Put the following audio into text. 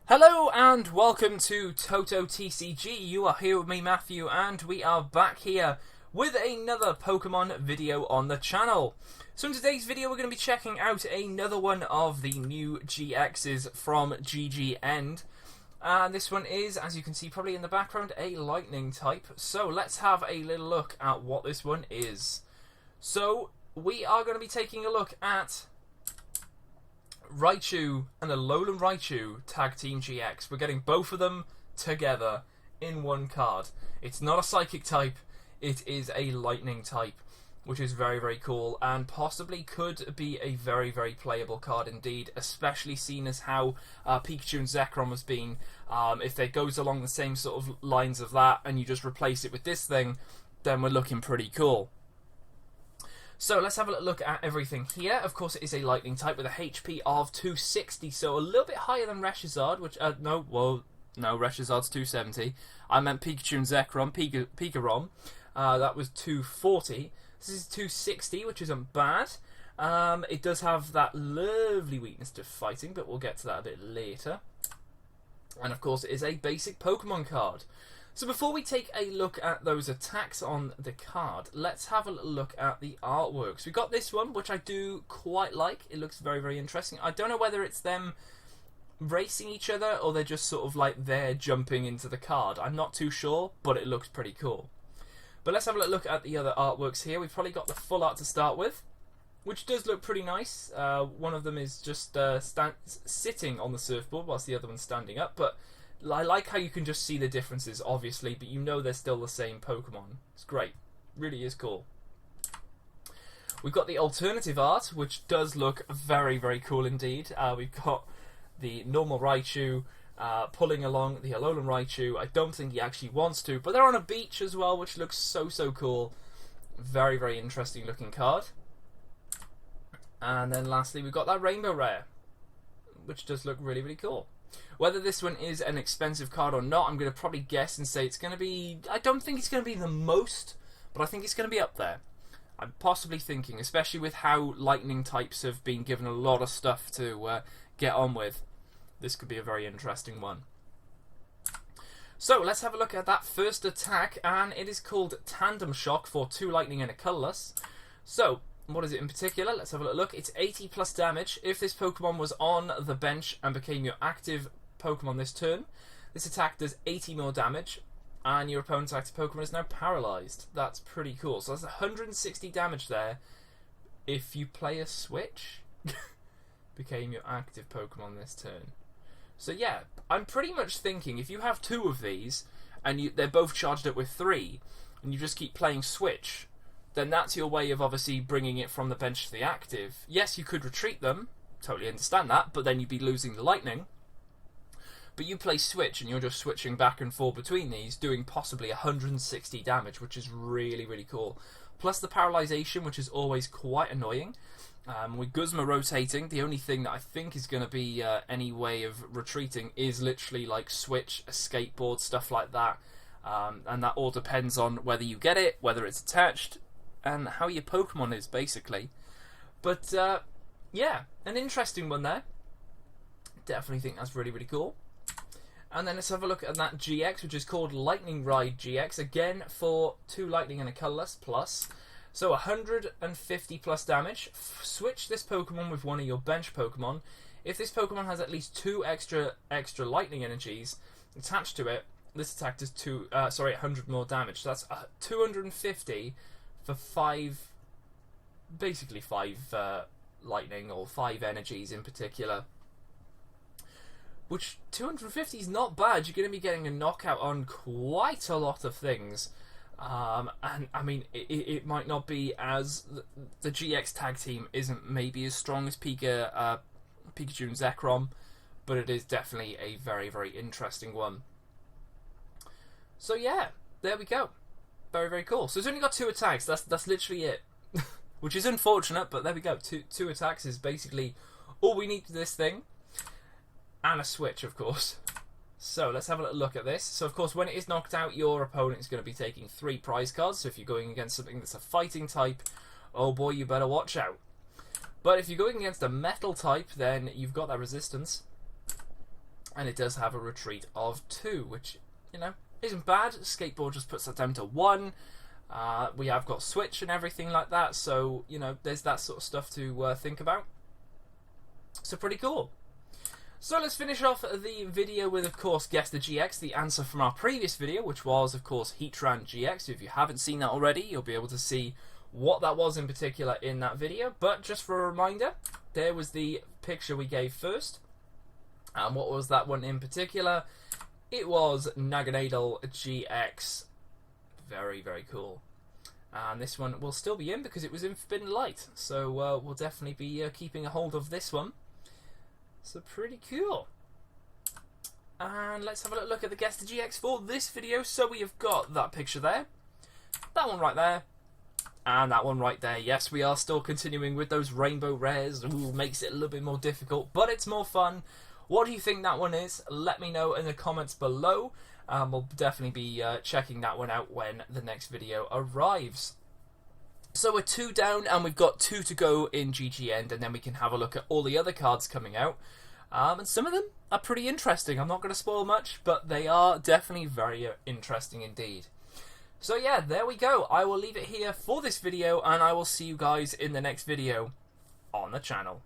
Hello and welcome to TotoTCG. You are here with me, Matthew, and we are back here with another Pokemon video on the channel. So in today's video we're going to be checking out another one of the new GXs from GG End. And this one is, as you can see probably in the background, a lightning type. So let's have a little look at what this one is. So we are going to be taking a look at Raichu and Alolan Raichu Tag Team GX. We're getting both of them together in one card. It's not a psychic type, it is a lightning type, which is very, very cool and possibly could be a very, very playable card indeed, especially seeing as how Pikachu and Zekrom has been. If it goes along the same sort of lines of that and you just replace it with this thing, then we're looking pretty cool. So let's have a look at everything here. Of course, it is a lightning type with a HP of 260, so a little bit higher than Reshizard, which, no, Reshizard's 270. I meant Pikachu and Zekrom, Pikarom. That was 240. This is 260, which isn't bad. It does have that lovely weakness to fighting, but we'll get to that a bit later. And of course, it is a basic Pokemon card. So before we take a look at those attacks on the card, let's have a little look at the artworks. We've got this one, which I do quite like. It looks very, very interesting. I don't know whether it's them racing each other or they're just sort of like they're jumping into the card. I'm not too sure, but it looks pretty cool. But let's have a little look at the other artworks here. We've probably got the full art to start with, which does look pretty nice. One of them is just sitting on the surfboard whilst the other one's standing up, but I like how you can just see the differences, obviously, but you know they're still the same Pokemon. It's great. Really is cool. We've got the alternative art, which does look very, very cool indeed. We've got the normal Raichu pulling along the Alolan Raichu. I don't think he actually wants to, but they're on a beach as well, which looks so, so cool. Very, very interesting looking card. And then lastly, we've got that Rainbow Rare, which does look really, really cool. Whether this one is an expensive card or not, I'm going to probably guess and say it's going to be... I don't think it's going to be the most, but I think it's going to be up there. I'm possibly thinking, especially with how lightning types have been given a lot of stuff to get on with. This could be a very interesting one. So, let's have a look at that first attack, and it is called Tandem Shock for 2 lightning and a colourless. So, what is it in particular? Let's have a look. It's 80 plus damage. If this Pokemon was on the bench and became your active Pokemon this turn, this attack does 80 more damage, and your opponent's active Pokemon is now paralyzed. That's pretty cool. So that's 160 damage there. If you play a switch, became your active Pokemon this turn. So yeah, I'm pretty much thinking if you have 2 of these, and they're both charged up with 3, and you just keep playing switch, then that's your way of obviously bringing it from the bench to the active. Yes, you could retreat them, totally understand that, but then you'd be losing the lightning. But you play switch and you're just switching back and forth between these, doing possibly 160 damage, which is really, really cool. Plus the paralysation, which is always quite annoying. With Guzma rotating, the only thing that I think is going to be any way of retreating is literally like switch, escape board, stuff like that. And that all depends on whether you get it, whether it's attached, and how your Pokemon is, basically. But, yeah, an interesting one there. Definitely think that's really, really cool. And then let's have a look at that GX, which is called Lightning Ride GX. Again, for 2 lightning and a colourless plus. So 150 plus damage. Switch this Pokemon with one of your bench Pokemon. If this Pokemon has at least 2 extra lightning energies attached to it, this attack does 100 more damage. So that's 250 for 5, basically 5 lightning, or 5 energies in particular. Which, 250 is not bad. You're going to be getting a knockout on quite a lot of things. And, I mean, it might not be as... The GX tag team isn't maybe as strong as Pikachu and Zekrom, but it is definitely a very, very interesting one. So yeah, there we go. Very, very cool. So it's only got 2 attacks. That's literally it. Which is unfortunate, but there we go. Two attacks is basically all we need for this thing. And a switch, of course. So let's have a little look at this. So of course, when it is knocked out, your opponent is going to be taking 3 prize cards. So if you're going against something that's a fighting type, oh boy, you better watch out. But if you're going against a metal type, then you've got that resistance. and it does have a retreat of 2, which, you know, isn't bad. Skateboard just puts that down to 1. We have got Switch and everything like that, so, you know, there's that sort of stuff to think about. So pretty cool. So let's finish off the video with, of course, Guess the GX, the answer from our previous video, which was, of course, Heatran GX. If you haven't seen that already, you'll be able to see what that was in particular in that video. But just for a reminder, there was the picture we gave first. And what was that one in particular? It was Naganadel GX. Very, very cool. And this one will still be in because it was in Forbidden Light. So we'll definitely be keeping a hold of this one. So pretty cool. And let's have a look at the Guess the GX for this video. So we have got that picture there, that one right there, and that one right there. Yes, we are still continuing with those rainbow rares. Ooh, makes it a little bit more difficult, but it's more fun. What do you think that one is? Let me know in the comments below. We'll definitely be checking that one out when the next video arrives. So we're 2 down, and we've got 2 to go in GG End, and then we can have a look at all the other cards coming out. And some of them are pretty interesting. I'm not going to spoil much, but they are definitely very interesting indeed. So yeah, there we go. I will leave it here for this video, and I will see you guys in the next video on the channel.